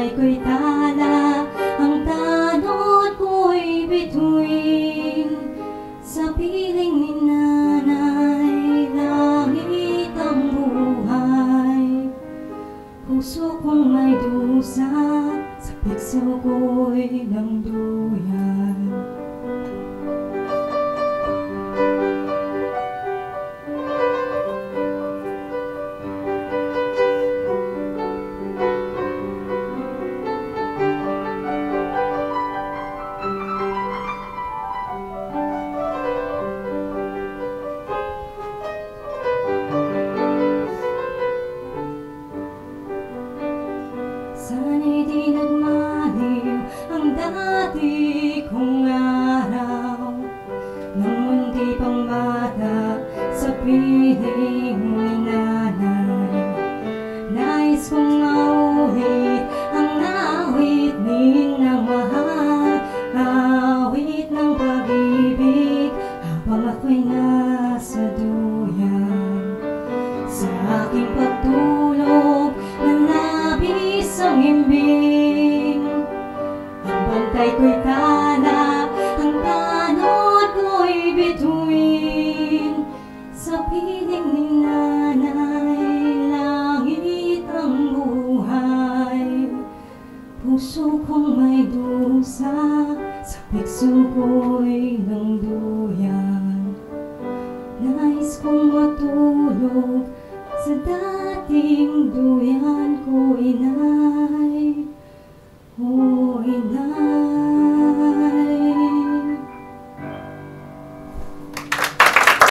bantay ko'y tala, ang tanod ko'y bituin. Sa piling ni nanay, langit ang buhay. Puso kong may dusa, sa pikso ko'y ng duyan. Sana'y di nagmaliw ang dati kong araw, nung mundi pang bata sa piling ni nanay. Nais kong maulit ang awit ninang mahal, awit ng pag-ibig habang ako'y nasa duyan. Sa aking pagtulog ang himbing, ang bantay ko'y tala, ang tanod ko'y bituin. Sa piling ni nanay, langit ang buhay. Puso kong may dusa, sa pikso ko'y ng duyan. Nais kong matulog sa dating duyan ko, inay, o inay.